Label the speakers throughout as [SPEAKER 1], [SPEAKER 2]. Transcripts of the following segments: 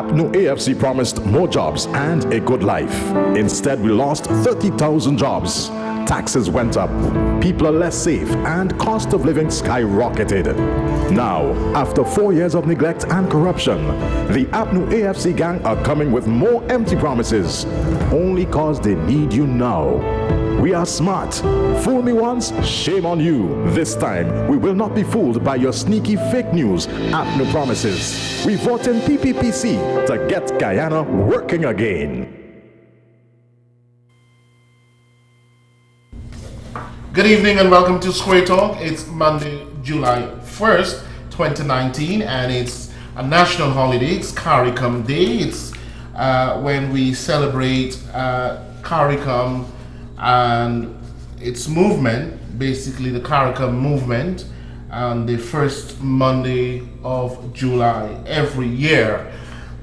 [SPEAKER 1] APNU AFC promised more jobs and a good life. Instead, we lost 30,000 jobs. Taxes went up, people are less safe, and cost of living skyrocketed. Now, after 4 years of neglect and corruption, the APNU AFC gang are coming with more empty promises, only cause they need you now. We are smart. Fool me once, shame on you. This time, we will not be fooled by your sneaky fake news APNU promises. We vote in PPPC to get Guyana working again.
[SPEAKER 2] Good evening and welcome to Square Talk. It's Monday, July 1st, 2019, and it's a national holiday. It's CARICOM Day. It's when we celebrate CARICOM and its movement, basically the CARICOM movement, on the first Monday of July every year.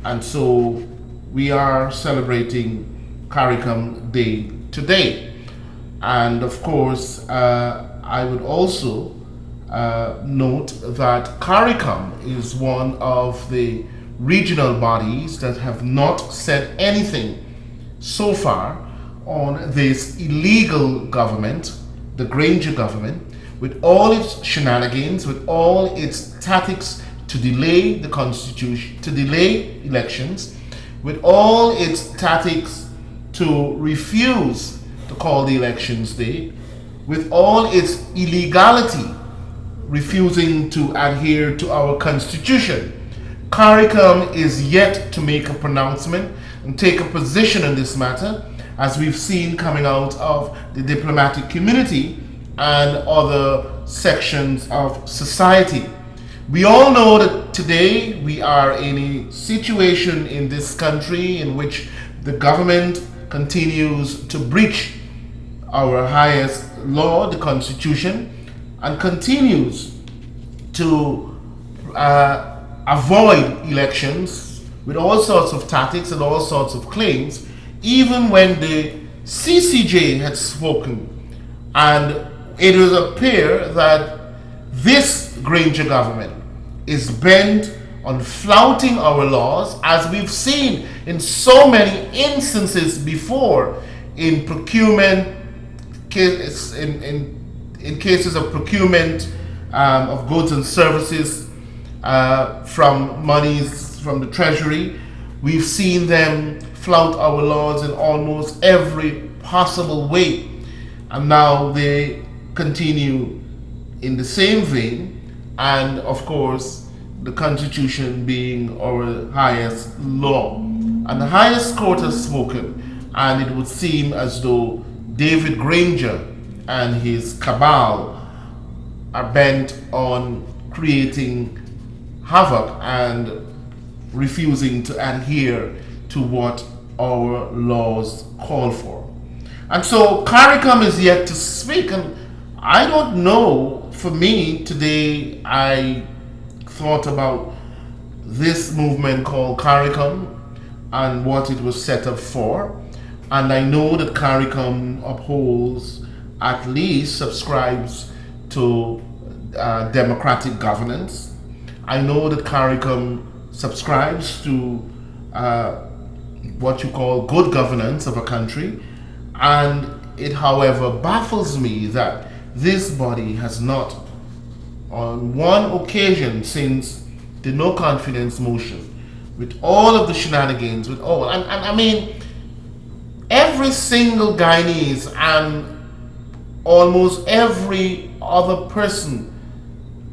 [SPEAKER 2] And so we are celebrating CARICOM Day today. And of course, I would also note that CARICOM is one of the regional bodies that have not said anything so far on this illegal government, the Granger government, with all its shenanigans, with all its tactics to delay the constitution, to delay elections, with all its tactics to refuse to call the elections day, with all its illegality, refusing to adhere to our constitution. CARICOM is yet to make a pronouncement and take a position in this matter, as we've seen coming out of the diplomatic community and other sections of society. We all know that today we are in a situation in this country in which the government continues to breach our highest law, the Constitution, and continues to avoid elections with all sorts of tactics and all sorts of claims, even when the CCJ had spoken. And it would appear that this Granger government is bent on flouting our laws, as we've seen in so many instances before in procurement, in cases of procurement of goods and services from monies from the Treasury. We've seen them flout our laws in almost every possible way, and now they continue in the same vein, and of course the Constitution being our highest law. And the highest court has spoken, and it would seem as though David Granger and his cabal are bent on creating havoc and refusing to adhere to what our laws call for. And so CARICOM is yet to speak, and I don't know, for me today I thought about this movement called CARICOM and what it was set up for. And I know that CARICOM upholds, at least subscribes to democratic governance. I know that CARICOM subscribes to what you call good governance of a country. And it, however, baffles me that this body has not, on one occasion since the no confidence motion, with all of the shenanigans, with all, and I mean, every single Guyanese and almost every other person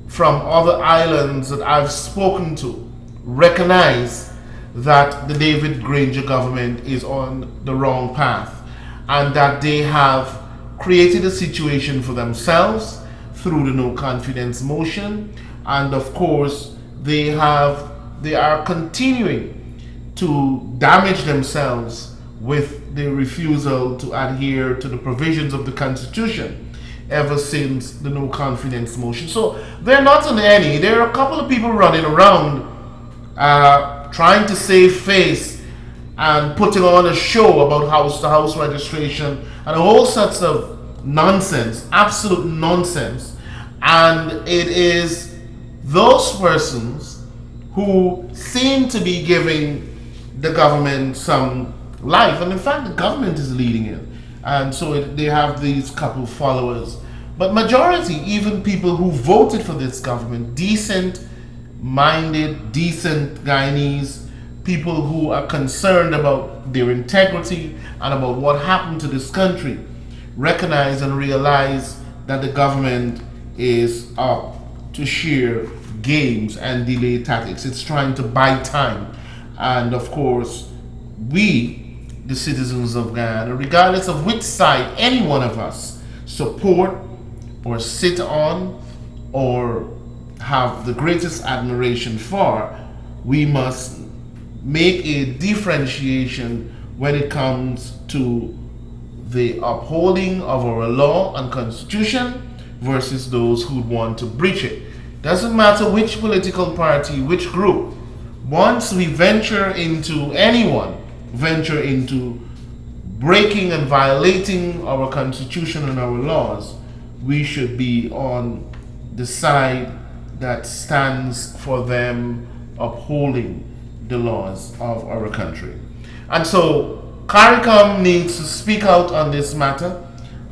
[SPEAKER 2] from other islands that I've spoken to recognize that the David Granger government is on the wrong path, and that they have created a situation for themselves through the no confidence motion, and of course they are continuing to damage themselves with the refusal to adhere to the provisions of the Constitution ever since the no confidence motion. So they're not on any. There are a couple of people running around trying to save face and putting on a show about house-to-house registration and all sorts of nonsense, absolute nonsense. And it is those persons who seem to be giving the government some life. And in fact, the government is leading it. And so they have these couple followers. But majority, even people who voted for this government, decent-minded, decent Guyanese, people who are concerned about their integrity and about what happened to this country, recognize and realize that the government is up to sheer games and delay tactics. It's trying to buy time. And of course, we, the citizens of Guyana, regardless of which side any one of us support or sit on or have the greatest admiration for, we must make a differentiation when it comes to the upholding of our law and constitution versus those who want to breach it. Doesn't matter which political party, which group. Once we venture into breaking and violating our constitution and our laws, we should be on the side that stands for them upholding the laws of our country. And so CARICOM needs to speak out on this matter.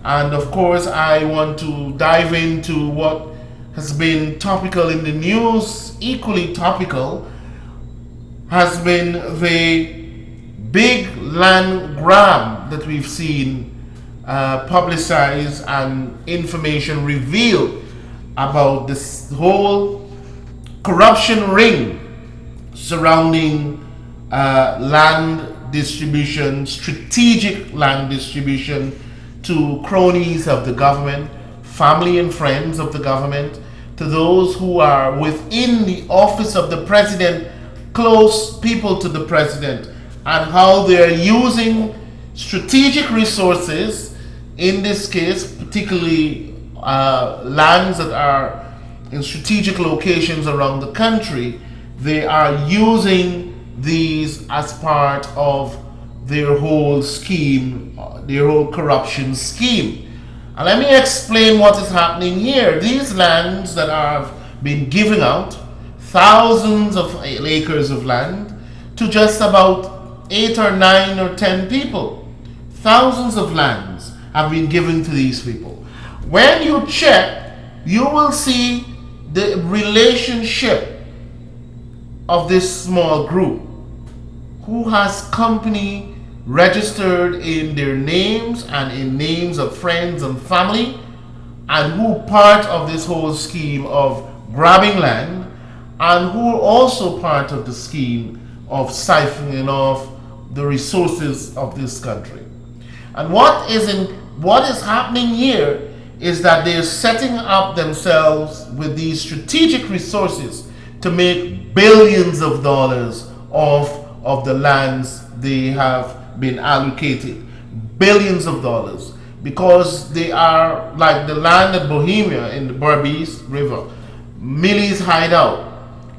[SPEAKER 2] And of course, I want to dive into what has been topical in the news. Equally topical has been the big land grab that we've seen publicized and information revealed about this whole corruption ring surrounding land distribution, strategic land distribution to cronies of the government, family and friends of the government, to those who are within the office of the president, close people to the president, and how they're using strategic resources, in this case, particularly lands that are in strategic locations around the country. They are using these as part of their whole scheme, their whole corruption scheme. And let me explain what is happening here. These lands that have been given out, thousands of acres of land, to just about 8 or 9 or 10 people. Thousands of lands have been given to these people. When you check, you will see the relationship of this small group who has company registered in their names and in names of friends and family, and who part of this whole scheme of grabbing land, and who are also part of the scheme of siphoning off the resources of this country. And what is happening here is that they're setting up themselves with these strategic resources to make billions of dollars off of the lands they have been allocated. Billions of dollars. Because they are like the land at Bohemia in the Berbice River, Millie's Hideout,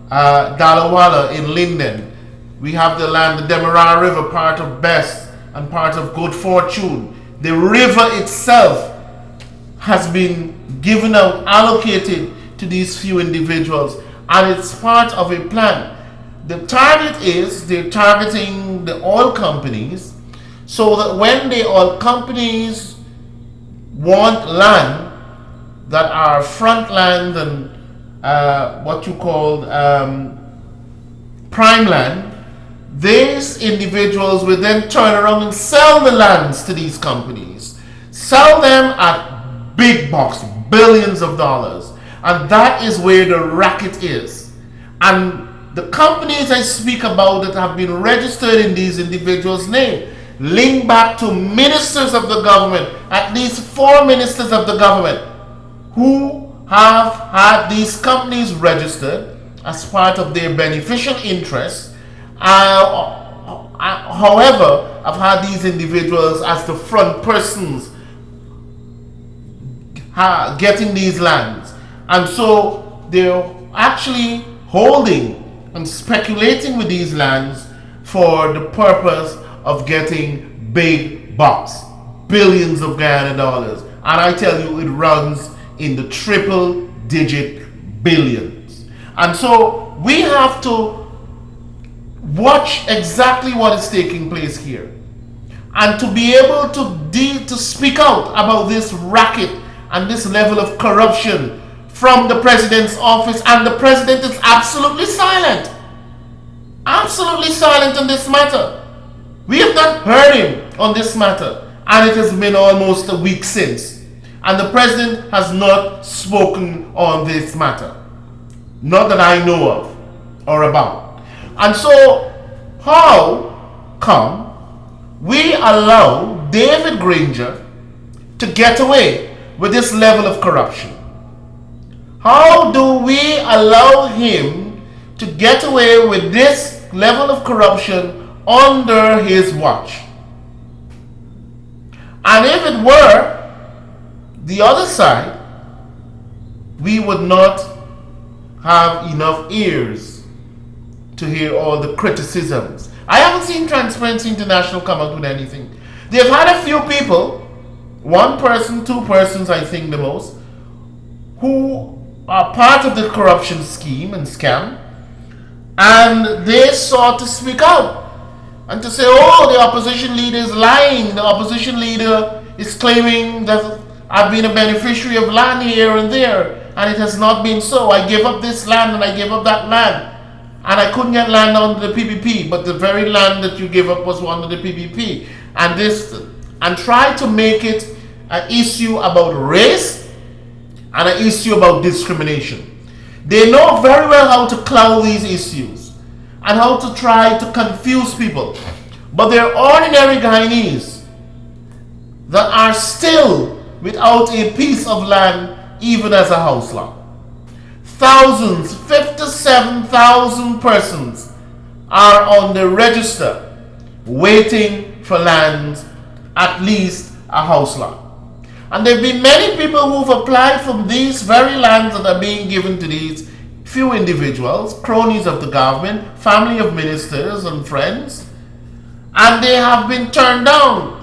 [SPEAKER 2] Dalawala in Linden. We have the land, the Demerara River, part of Best and part of Good Fortune. The river itself has been given out, allocated to these few individuals, and it's part of a plan. The target is they're targeting the oil companies, so that when the oil companies want land that are front land and what you call prime land, these individuals will then turn around and sell the lands to these companies. Sell them at big bucks, billions of dollars. And that is where the racket is. And the companies I speak about that have been registered in these individuals' name link back to ministers of the government, at least 4 ministers of the government, who have had these companies registered as part of their beneficial interests. However, I've had these individuals as the front persons getting these lands. And so they're actually holding and speculating with these lands for the purpose of getting big bucks, billions of Guyana dollars. And I tell you, it runs in the triple digit billions. And so we have to watch exactly what is taking place here, and to be able to speak out about this racket and this level of corruption from the president's office, and the president is absolutely silent on this matter. We have not heard him on this matter, and it has been almost a week since, and the president has not spoken on this matter, not that I know of or about. And so how come we allow David Granger to get away with this level of corruption? How do we allow him to get away with this level of corruption under his watch? And if it were the other side, we would not have enough ears to hear all the criticisms. I haven't seen Transparency International come out with anything. They've had a few people, one person, two persons, I think the most, who are part of the corruption scheme and scam, and they sought to speak out and to say, oh, the opposition leader is lying, the opposition leader is claiming that I've been a beneficiary of land here and there, and it has not been so. I gave up this land and I gave up that land, and I couldn't get land under the PPP, but the very land that you gave up was under the PPP. And try to make it an issue about race and an issue about discrimination. They know very well how to cloud these issues and how to try to confuse people. But they're ordinary Guyanese that are still without a piece of land, even as a house lot. Thousands, 57,000 persons are on the register waiting for lands, at least a house lot. And there have been many people who've applied for these very lands that are being given to these few individuals, cronies of the government, family of ministers and friends, and they have been turned down.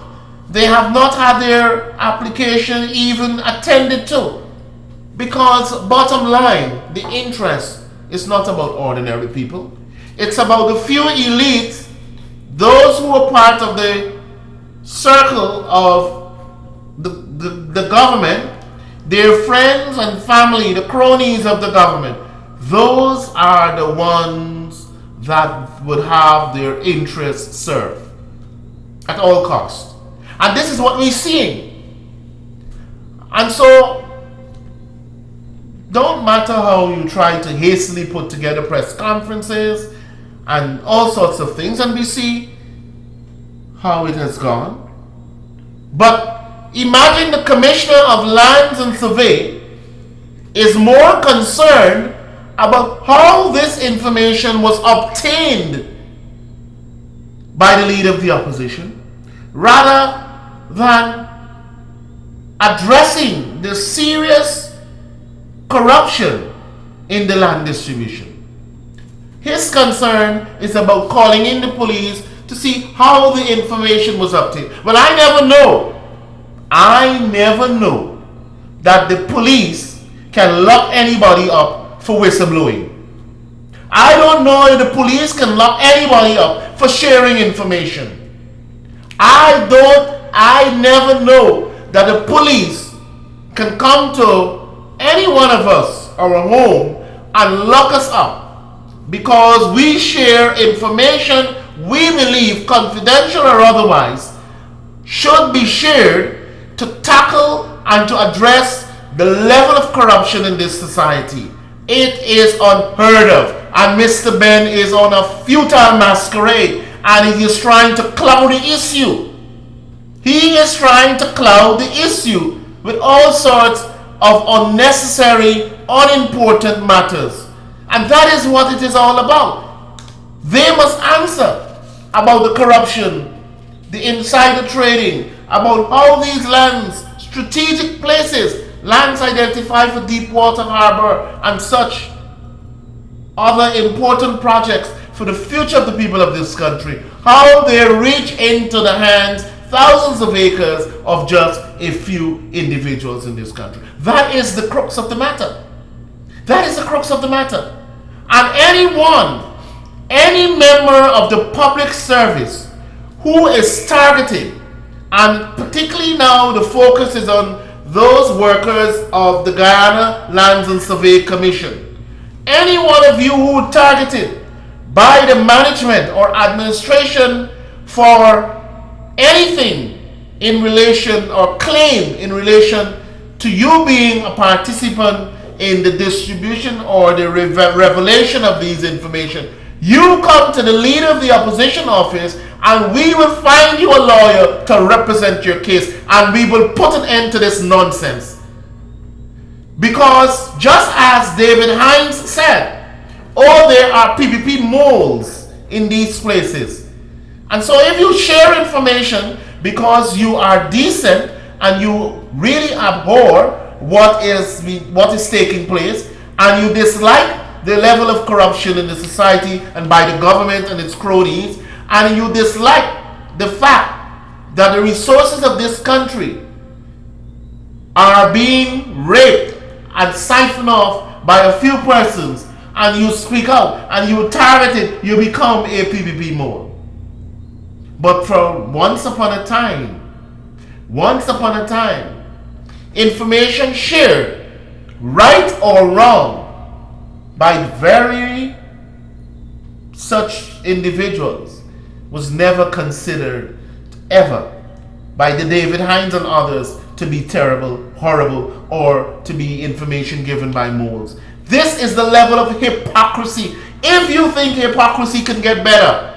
[SPEAKER 2] They have not had their application even attended to, because bottom line, the interest is not about ordinary people. It's about the few elites, those who are part of the circle of the government, their friends and family, the cronies of the government. Those are the ones that would have their interests served at all costs. And this is what we're seeing. And so, don't matter how you try to hastily put together press conferences and all sorts of things, and we see how it has gone. But imagine the Commissioner of Lands and Survey is more concerned about how this information was obtained by the leader of the opposition, rather than addressing the serious corruption in the land distribution. His concern is about calling in the police to see how the information was obtained. Well, I never know that the police can lock anybody up for whistleblowing. I don't know if the police can lock anybody up for sharing information. I never know that the police can come to any one of us or a home and lock us up because we share information we believe, confidential or otherwise, should be shared to tackle and to address the level of corruption in this society. It is unheard of, and Mr. Ben is on a futile masquerade, and he is trying to cloud the issue. He is trying to cloud the issue with all sorts of unnecessary, unimportant matters. And that is what it is all about. They must answer about the corruption, the insider trading, about how these lands, strategic places, lands identified for deep water harbor and such other important projects for the future of the people of this country, how they reach into the hands, thousands of acres of just a few individuals in this country. That is the crux of the matter. That is the crux of the matter. And anyone any member of the public service who is targeted, and particularly now the focus is on those workers of the Guyana Lands and Survey Commission. Any one of you who targeted by the management or administration for anything in relation or claim in relation to you being a participant in the distribution or the revelation of these information, you come to the leader of the opposition office and we will find you a lawyer to represent your case, and we will put an end to this nonsense. Because just as David Hines said, oh, there are PPP moles in these places. And so if you share information because you are decent and you really abhor what is taking place, and you dislike the level of corruption in the society and by the government and its cronies, and you dislike the fact that the resources of this country are being raped and siphoned off by a few persons, and you speak out and you target it, you become a PPP mole. But from once upon a time, information shared, right or wrong, by very such individuals was never considered ever by the David Hines and others to be terrible, horrible, or to be information given by moles. This is the level of hypocrisy. If you think hypocrisy can get better,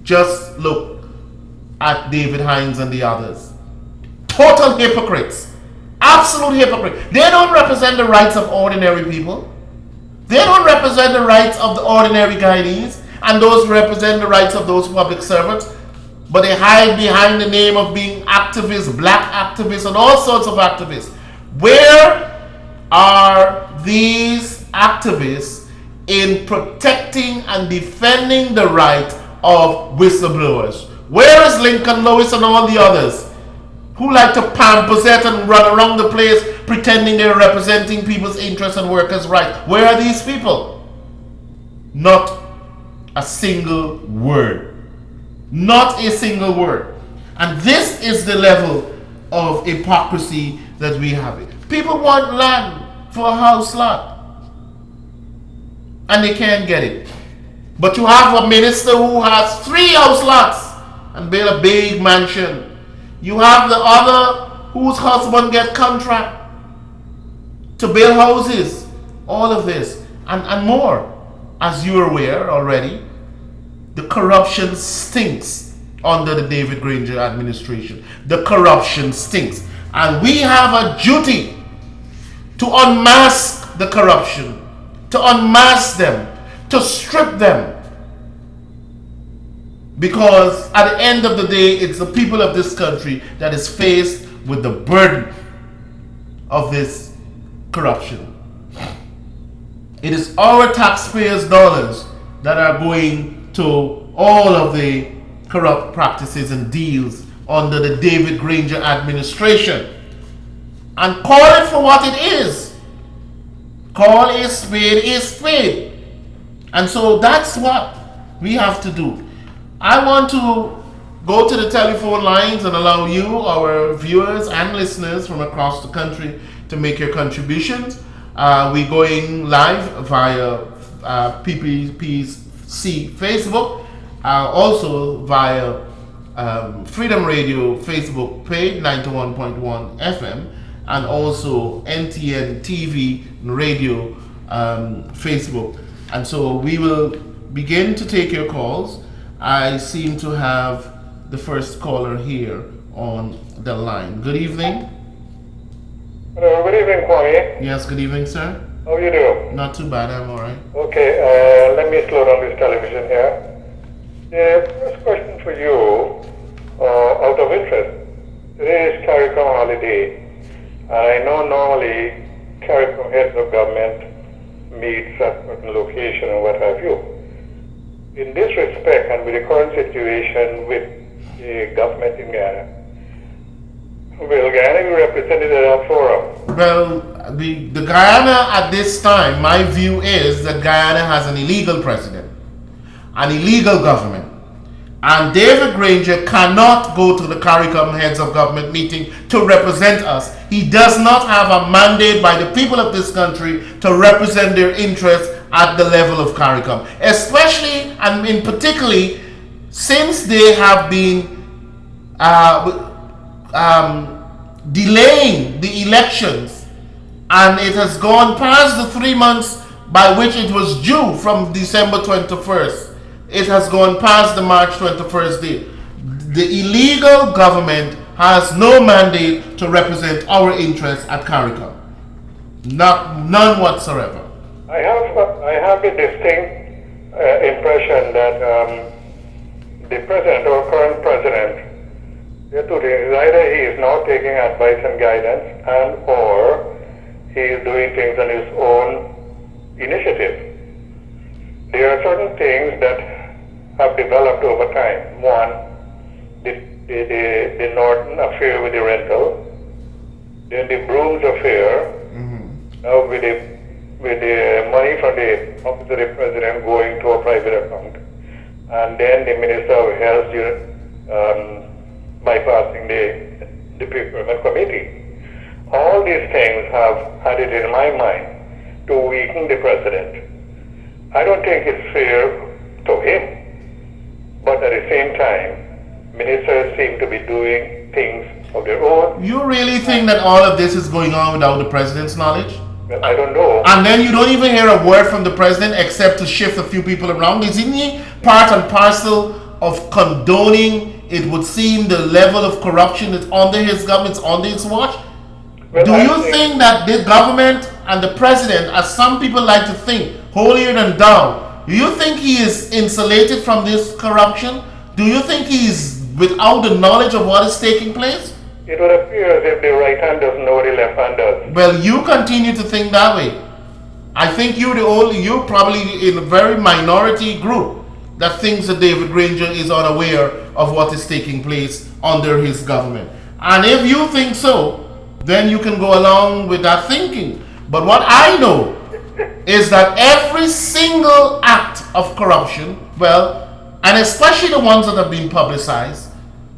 [SPEAKER 2] just look at David Hines and the others. Total hypocrites. Absolute hypocrites. They don't represent the rights of ordinary people. They don't represent the rights of the ordinary Guyanese and those who represent the rights of those public servants. But they hide behind the name of being activists, black activists, and all sorts of activists. Where are these activists in protecting and defending the right of whistleblowers? Where is Lincoln Lewis and all the others who like to pamposet and run around the place pretending they're representing people's interests and workers' rights? Where are these people? Not a single word. Not a single word. And this is the level of hypocrisy that we have. People want land for a house lot, and they can't get it. But you have a minister who has 3 house lots and build a big mansion. You have the other whose husband get contract to build houses. All of this and more. As you're aware already, the corruption stinks under the David Granger administration. The corruption stinks. And we have a duty to unmask the corruption, to unmask them, to strip them. Because at the end of the day, it's the people of this country that is faced with the burden of this corruption. It is our taxpayers' dollars that are going to all of the corrupt practices and deals under the David Granger administration. And call it for what it is. Call a spade. And so that's what we have to do. I want to go to the telephone lines and allow you, our viewers and listeners from across the country, to make your contributions. We're going live via PPPC Facebook, also via Freedom Radio Facebook page, 91.1 FM, and also NTN TV Radio Facebook. And so we will begin to take your calls. I seem to have the first caller here on the line. Good evening.
[SPEAKER 3] Hello, good evening, Kwame.
[SPEAKER 2] Yes, good evening, sir.
[SPEAKER 3] How are you doing?
[SPEAKER 2] Not too bad, I'm all right.
[SPEAKER 3] Okay, let me slow down this television here. The first question for you, out of interest. Today is CARICOM holiday, and I know normally CARICOM heads of government meets at certain location and what have you. In this respect, and with the current situation with the government in Ghana, Will Guyana be represented at that forum?
[SPEAKER 2] Well, the Guyana at this time, my view is that Guyana has an illegal president, an illegal government. And David Granger cannot go to the CARICOM heads of government meeting to represent us. He does not have a mandate by the people of this country to represent their interests at the level of CARICOM. Especially and in particularly since they have been delaying the elections, and it has gone past the 3 months by which it was due from December 21st. It has gone past the March 21st date. The illegal government has no mandate to represent our interests at CARICOM. None whatsoever.
[SPEAKER 3] I have a distinct impression that the president or current president, there are two things. Either he is not taking advice and guidance, and or he is doing things on his own initiative. There are certain things that have developed over time. One, the Norton affair with the rental, then the Brooms affair, now with the money from the office of the president going to a private account, and then the Minister of Health bypassing the procurement committee. All these things have added in my mind to weaken the president. I don't think it's fair to him. But at the same time, ministers seem to be doing things of their own.
[SPEAKER 2] You really think that all of this is going on without the president's knowledge?
[SPEAKER 3] Well, I don't know.
[SPEAKER 2] And then you don't even hear a word from the president except to shift a few people around. Isn't he part and parcel of condoning, it would seem, the level of corruption that's under his government, it's under his watch?
[SPEAKER 3] Well,
[SPEAKER 2] Do you think that the government and the president, as some people like to think, holier than thou, do you think he is insulated from this corruption? Do you think he is without the knowledge of what is taking place?
[SPEAKER 3] It would appear as if the right hand doesn't know what the left hand does.
[SPEAKER 2] Well, you continue to think that way. I think you're probably in a very minority group that thinks that David Granger is unaware of what is taking place under his government. And if you think so, then you can go along with that thinking. But what I know is that every single act of corruption, well, and especially the ones that have been publicized,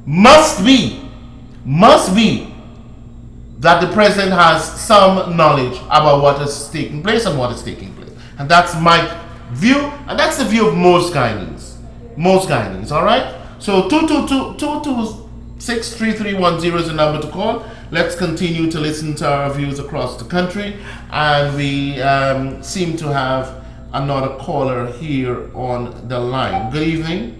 [SPEAKER 2] must be that the president has some knowledge about what is taking place and what is taking place. And that's my view, and that's the view of most Guyanese. All right? So 2263310 is the number to call. Let's continue to listen to our views across the country, and we seem to have another caller here on the line. Good evening.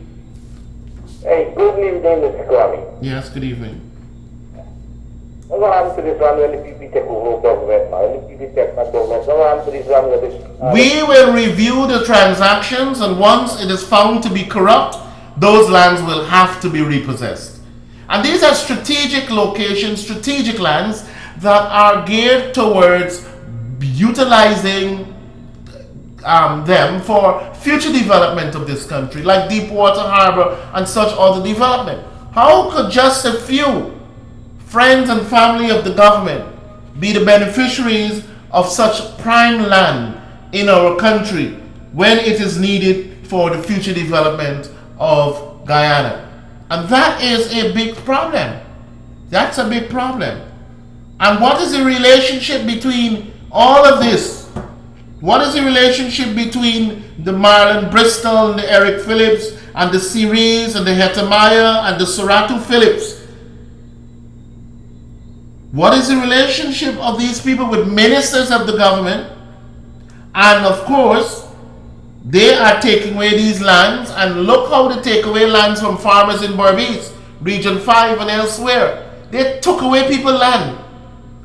[SPEAKER 4] Hey, good evening, Mr. Kwame.
[SPEAKER 2] Yes, good evening.
[SPEAKER 4] What happened to this one when the people take over government now? When the people take back government, what happened to this one with this?
[SPEAKER 2] We will review the transactions, and once it is found to be corrupt, those lands will have to be repossessed. And these are strategic locations, strategic lands that are geared towards utilizing them for future development of this country, like Deepwater Harbor and such other development. How could just a few friends and family of the government be the beneficiaries of such prime land in our country when it is needed for the future development of Guyana? And that is a big problem. That's a big problem. And what is the relationship between all of this? What is the relationship between the Marlon Bristol and the Eric Phillips and the Ceres and the Hetemaya and the Soratu Phillips? What is the relationship of these people with ministers of the government? And of course, they are taking away these lands, and look how they take away lands from farmers in Berbice, Region 5 and elsewhere. They took away people's land,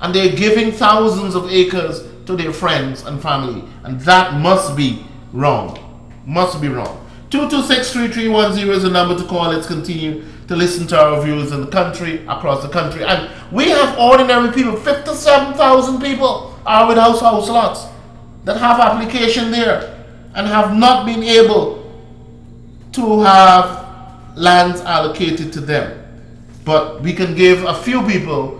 [SPEAKER 2] and they're giving thousands of acres to their friends and family. And that must be wrong. Must be wrong. 2263310 is the number to call. Let's continue to listen to our views in the country, across the country. And we have ordinary people, 57,000 people are with house lots that have application there and have not been able to have lands allocated to them. But we can give a few people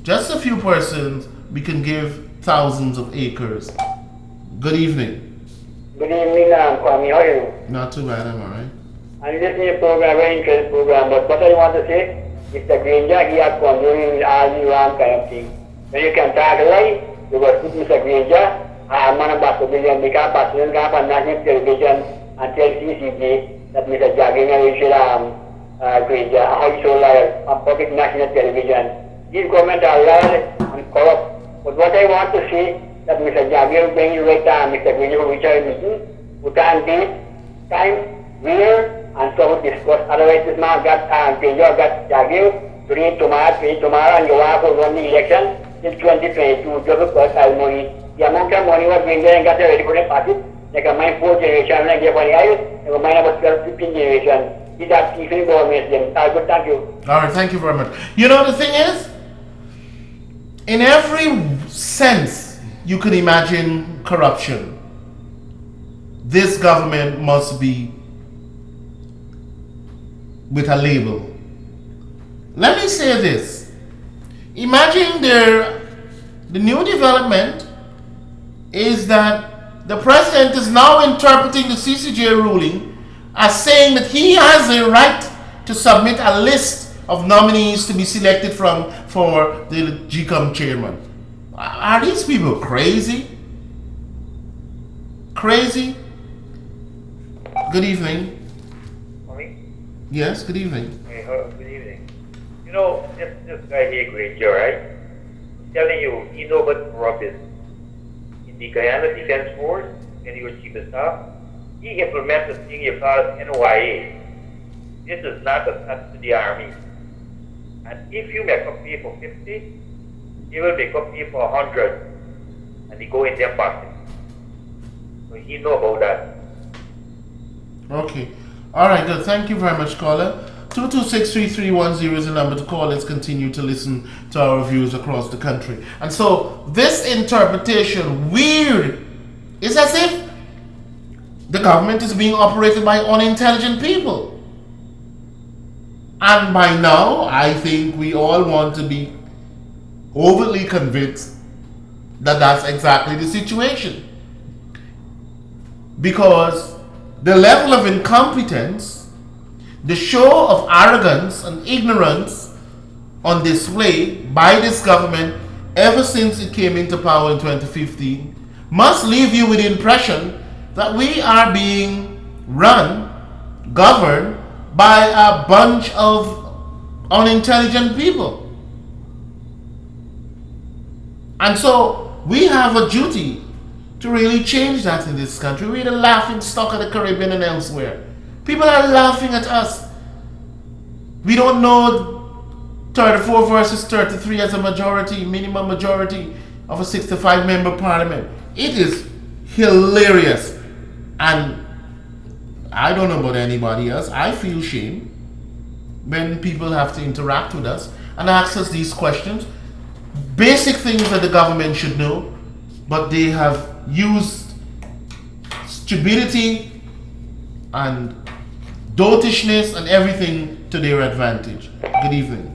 [SPEAKER 2] just a few persons, we can give thousands of acres. Good evening.
[SPEAKER 4] Good evening, Kwame. How are you?
[SPEAKER 2] Not too bad, I'm alright.
[SPEAKER 4] I'm listening to a program, very interesting program, but what I want to say, Mr. Granger, he has gone doing all the wrong kind of thing. When you can talk right, you will put Mr. Granger, I'm on about a billion, because President can on national television and tell CCB that Mr. Granger should Granger, how he so loyal on public national television. These governments are loyal and corrupt. But what I want to see, that Mr. Javier bring you right down, Mr. Granger, which are meeting, who can be time, where, and so we discuss. Otherwise, this man got Granger got Javier, today, tomorrow, and you have to run the election till 2022, just because I money. The amount of money was Granger and got ready for the party, like a mine 4 generation, like a money, like a mine about 12, 15 generation. These are people government, good, thank you.
[SPEAKER 2] Alright, thank you very much. You know, the thing is, in every sense, you could imagine corruption. This government must be with a label. Let me say this. Imagine the new development is that the president is now interpreting the CCJ ruling as saying that he has a right to submit a list of nominees to be selected for the GCOM chairman. Are these people crazy? Crazy? Good evening.
[SPEAKER 5] Mommy?
[SPEAKER 2] Yes, good evening.
[SPEAKER 5] Hey, good evening. You know, this guy here, Granger, right? I'm telling you, he knows what corrupt is. In the Guyana Defense Force, when he was chief of staff, he implemented a thing you call NYA. This is not a cut to the army. And if you make up pay for 50, he will make up pay for 100. And he go in their pocket. So he know about that.
[SPEAKER 2] Okay. Alright, good. Thank you very much, caller. 226-3310 is the number to call. Let's continue to listen to our views across the country. And so, this interpretation, weird, it's as if the government is being operated by unintelligent people. And by now, I think we all want to be overly convinced that that's exactly the situation. Because the level of incompetence, the show of arrogance and ignorance on display by this government ever since it came into power in 2015 must leave you with the impression that we are being run, governed by a bunch of unintelligent people. And so we have a duty to really change that in this country. We're the laughing stock of the Caribbean and elsewhere. People are laughing at us. We don't know 34 versus 33 as a majority, minimum majority of a 65-member parliament. It is hilarious. And I don't know about anybody else. I feel shame when people have to interact with us and ask us these questions. Basic things that the government should know, but they have used stupidity and dotishness and everything to their advantage. Good evening.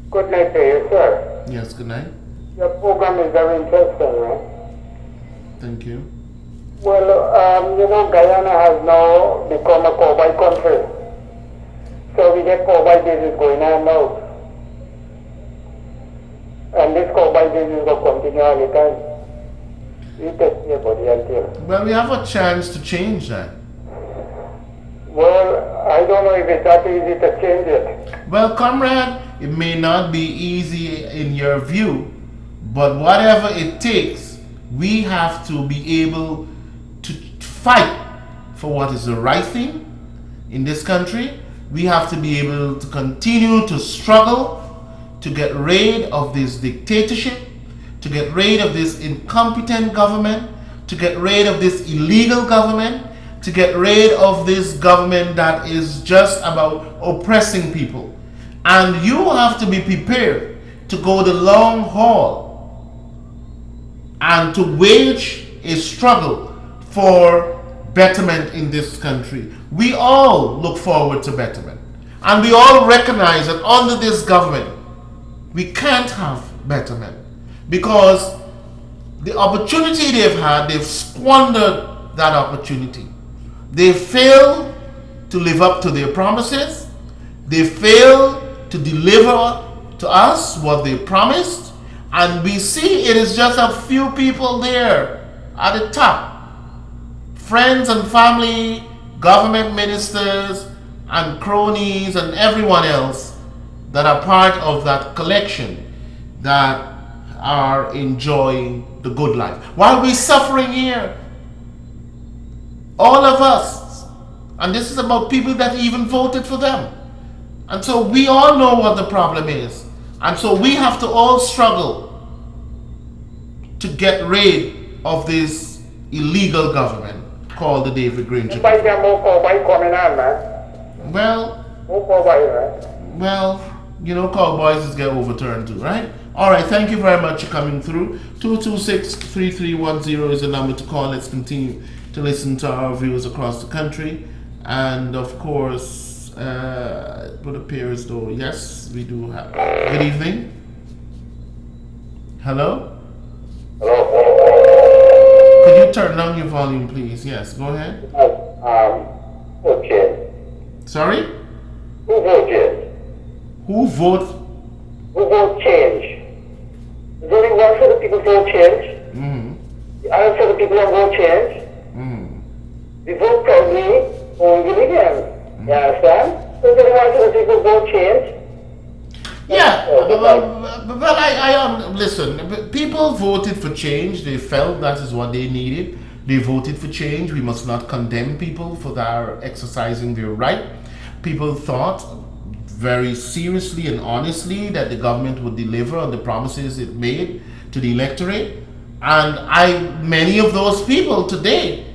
[SPEAKER 4] Good night to you, sir.
[SPEAKER 2] Yes, good night.
[SPEAKER 4] Your program is very interesting, right?
[SPEAKER 2] Thank you.
[SPEAKER 4] Well, you know, Guyana has now become a cowboy country. So we get cowboy business going on now. And this cowboy business will continue all the time. We test your body until.
[SPEAKER 2] Well, we have a chance to change that.
[SPEAKER 4] Well, I don't know if it's that easy to change it.
[SPEAKER 2] Well, comrade, it may not be easy in your view, but whatever it takes, we have to be able to fight for what is the right thing in this country. We have to be able to continue to struggle to get rid of this dictatorship, to get rid of this incompetent government, to get rid of this illegal government, to get rid of this government that is just about oppressing people. And you have to be prepared to go the long haul and to wage a struggle for betterment in this country. We all look forward to betterment. And we all recognize that under this government, we can't have betterment because the opportunity they've had, they've squandered that opportunity. They fail to live up to their promises. They fail to deliver to us what they promised. And we see it is just a few people there at the top. Friends and family, government ministers, and cronies, and everyone else that are part of that collection that are enjoying the good life. While we're suffering here, all of us, and this is about people that even voted for them. And so we all know what the problem is. And so we have to all struggle to get rid of this illegal government called the David Granger. Well, you know, cowboys get overturned too, right? All right, thank you very much for coming through. 226-3310 is the number to call. Let's continue to listen to our viewers across the country. And of course, it would appear as though, yes, we do have. Good evening. Hello? Could you turn down your volume, please? Yes, go ahead.
[SPEAKER 4] Okay.
[SPEAKER 2] Sorry?
[SPEAKER 4] Who voted?
[SPEAKER 2] Who vote?
[SPEAKER 4] Who vote change? There's only one set of people vote change. The other set of people don't vote change. The vote probably won't give again. You understand? So there's only one set of people vote change.
[SPEAKER 2] Yeah, but listen, people voted for change. They felt that is what they needed. They voted for change. We must not condemn people for their exercising their right. People thought very seriously and honestly that the government would deliver on the promises it made to the electorate. And many of those people today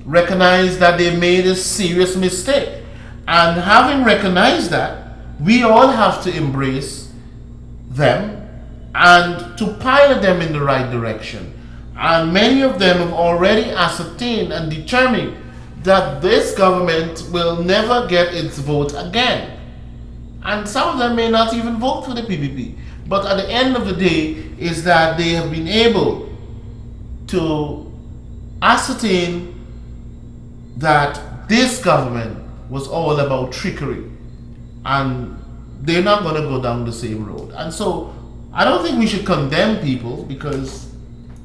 [SPEAKER 2] recognize that they made a serious mistake. And having recognized that, we all have to embrace them and to pilot them in the right direction. And many of them have already ascertained and determined that this government will never get its vote again. And some of them may not even vote for the PPP. But at the end of the day is that they have been able to ascertain that this government was all about trickery. And they're not going to go down the same road. And so I don't think we should condemn people because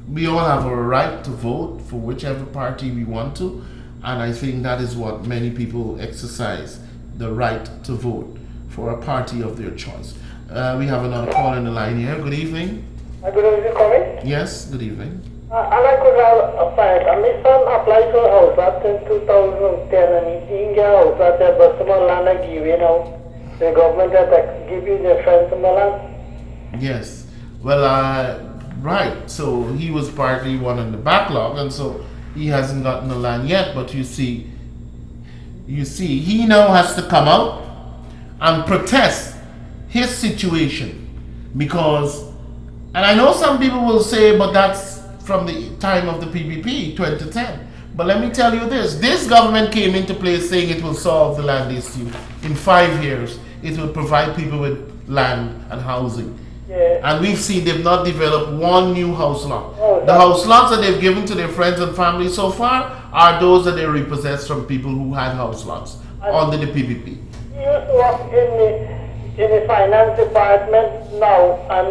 [SPEAKER 2] we all have a right to vote for whichever party we want to. And I think that is what many people exercise, the right to vote for a party of their choice. We have another call in the line here. Good evening.
[SPEAKER 6] Good evening, Kwame.
[SPEAKER 2] Yes, good evening.
[SPEAKER 6] I could have a fight. My son applied for a house at in 2010 and he didn't get a house at there, but some land I give you now. The government that give you the friends some land.
[SPEAKER 2] Yes. Well, right. So he was partly one in the backlog, and so he hasn't gotten the land yet. But you see, he now has to come out and protest his situation because, and I know some people will say, but that's from the time of the PPP 2010. But let me tell you this government came into place saying it will solve the land issue. In 5 years, it will provide people with land and housing.
[SPEAKER 6] Yeah.
[SPEAKER 2] And we've seen they've not developed one new house lot. The house lots that they've given to their friends and family so far are those that they repossessed from people who had house lots under the PPP.
[SPEAKER 6] He used to work in the finance department now, and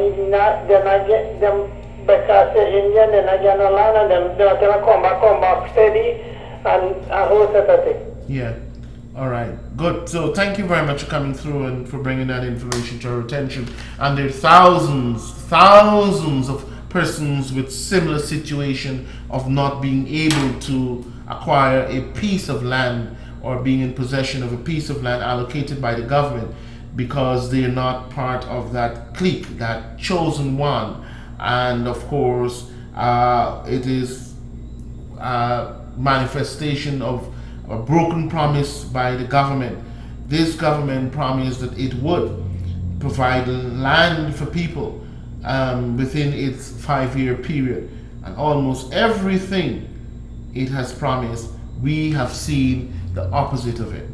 [SPEAKER 6] they're not get them because they're Indian, they're not getting no land, and they're going to come back steady, and a whole set of things.
[SPEAKER 2] Yeah. All right. Good. So thank you very much for coming through and for bringing that information to our attention. And there are thousands of persons with similar situation of not being able to acquire a piece of land or being in possession of a piece of land allocated by the government because they are not part of that clique, that chosen one. And of course, it is a manifestation of a broken promise by the government. This government promised that it would provide land for people within its 5-year period. And almost everything it has promised, we have seen the opposite of it,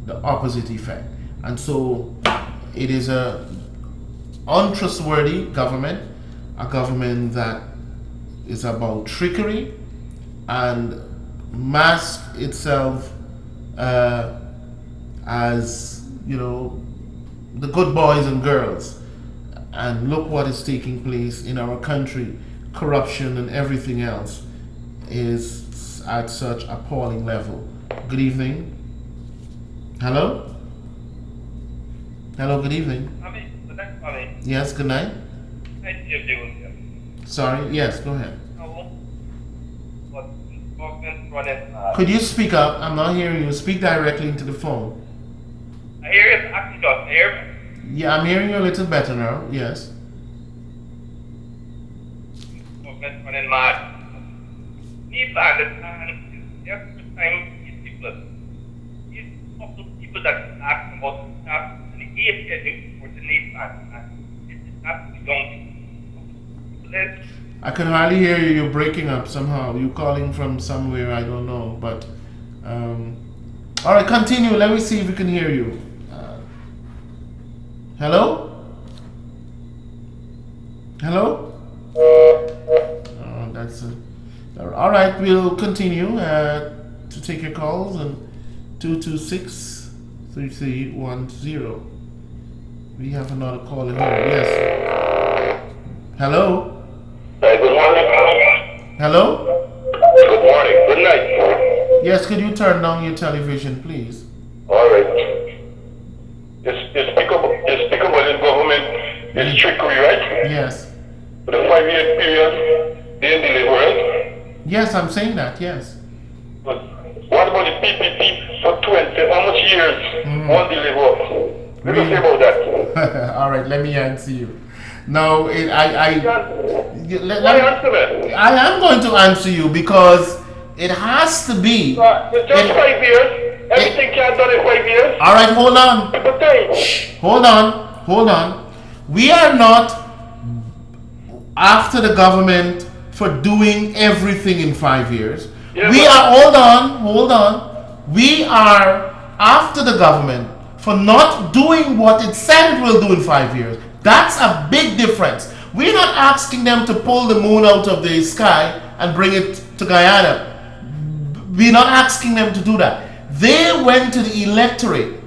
[SPEAKER 2] the opposite effect. And so it is a untrustworthy government, a government that is about trickery and mask itself as, the good boys and girls. And look what is taking place in our country. Corruption and everything else is at such appalling level. Good evening. Hello? Hello, good evening. Yes, good night. Sorry, yes, go ahead. Could you speak up? I'm not hearing you. Speak directly into the phone.
[SPEAKER 5] I hear you. Actually, I hear me.
[SPEAKER 2] Yeah, I'm hearing you a little better now. Yes.
[SPEAKER 5] Running mad. Need to understand every time these people that ask about stuff and the age getting for the need to understand. It's not young people.
[SPEAKER 2] I can hardly hear you. You're breaking up somehow. You're calling from somewhere, I don't know. But, all right, continue. Let me see if we can hear you. Hello? Hello? That's it. All right, we'll continue to take your calls on 226-3310. We have another call in here. Yes. Hello?
[SPEAKER 3] Good morning.
[SPEAKER 2] Hello?
[SPEAKER 3] Good morning. Good night.
[SPEAKER 2] Yes, could you turn down your television, please?
[SPEAKER 3] All right. You speak about the government is trickery, right?
[SPEAKER 2] Yes.
[SPEAKER 3] For the 5-year period, they didn't deliver, right?
[SPEAKER 2] Yes, I'm saying that, yes.
[SPEAKER 3] But what about the PPP for 20? How much years won't deliver? What do you say about that?
[SPEAKER 2] All right, let me answer you. No,
[SPEAKER 3] Why answer me?
[SPEAKER 2] I am going to answer you because it has to be.
[SPEAKER 3] It's just 5 years. Everything can't done in 5 years.
[SPEAKER 2] All right, hold on. Hold on. We are not after the government for doing everything in 5 years.
[SPEAKER 3] Yeah,
[SPEAKER 2] hold on. We are after the government for not doing what it said it will do in 5 years. That's a big difference. We're not asking them to pull the moon out of the sky and bring it to Guyana. We're not asking them to do that. They went to the electorate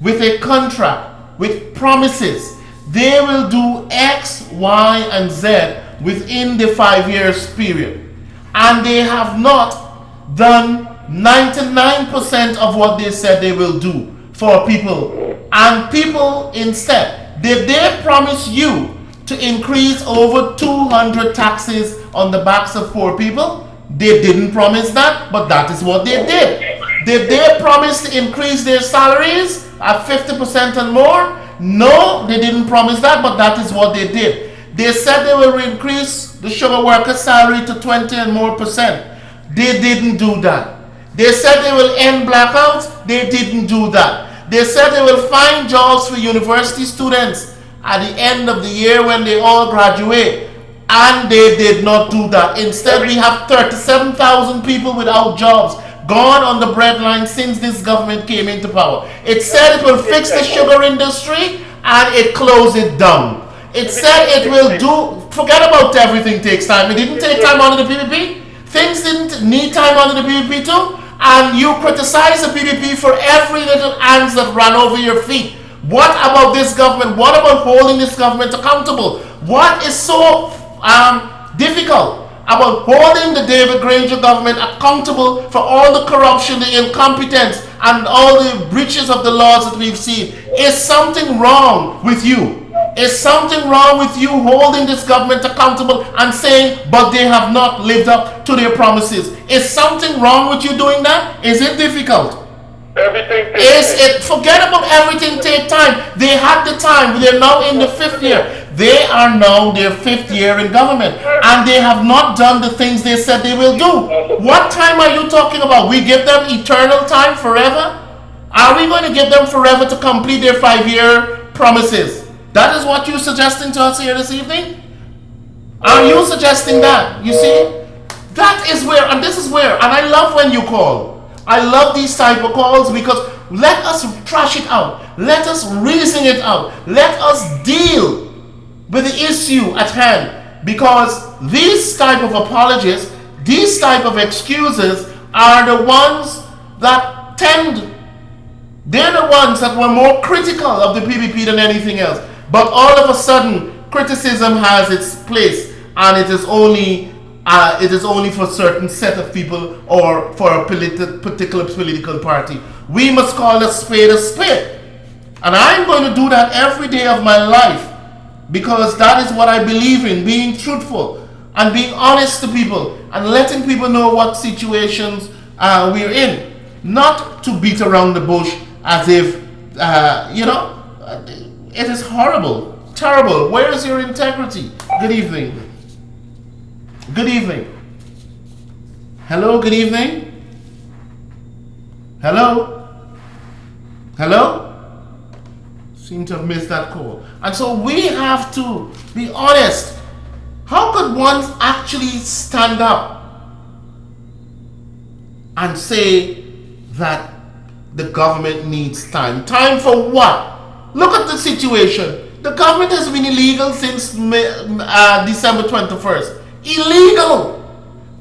[SPEAKER 2] with a contract, with promises. They will do X, Y, and Z within the 5 years period. And they have not done 99% of what they said they will do for people. And people instead, did they promise you to increase over 200 taxes on the backs of poor people? They didn't promise that, but that is what they did. Did they promise to increase their salaries at 50% and more? No, they didn't promise that, but that is what they did. They said they will increase the sugar worker salary to 20 and more percent. They didn't do that. They said they will end blackouts. They didn't do that. They said they will find jobs for university students at the end of the year when they all graduate. And they did not do that. Instead, we have 37,000 people without jobs, gone on the breadline since this government came into power. It said it will fix the sugar industry and it closed it down. It said it will do, forget about everything takes time. It didn't take time under the PPP. Things didn't need time under the PPP too. And you criticize the PPP for every little ants that ran over your feet. What about this government? What about holding this government accountable? What is so difficult about holding the David Granger government accountable for all the corruption, the incompetence, and all the breaches of the laws that we've seen? Is something wrong with you? Is something wrong with you holding this government accountable and saying, but they have not lived up to their promises? Is something wrong with you doing that? Is it difficult?
[SPEAKER 3] Everything
[SPEAKER 2] Forget about everything take time. They had the time. They're now in the 5th year. They are now their 5th year in government. And they have not done the things they said they will do. What time are you talking about? We give them eternal time forever? Are we going to give them forever to complete their 5-year promises? That is what you're suggesting to us here this evening? Are you suggesting that? You see? That is where, and this is where, and I love when you call. I love these type of calls because let us trash it out. Let us reason it out. Let us deal with the issue at hand, because these type of apologists, these type of excuses are the ones that they're the ones that were more critical of the PPP than anything else. But all of a sudden, criticism has its place, and it is only for a certain set of people or for a particular political party. We must call a spade a spade. And I'm going to do that every day of my life, because that is what I believe in, being truthful and being honest to people and letting people know what situations we're in. Not to beat around the bush as if, it is horrible, terrible. Where is your integrity? Good evening. Good evening. Hello, good evening. Hello? Hello? Seem to have missed that call. And so we have to be honest. How could one actually stand up and say that the government needs time? Time for what? Look at the situation. The government has been illegal since December 21st. Illegal.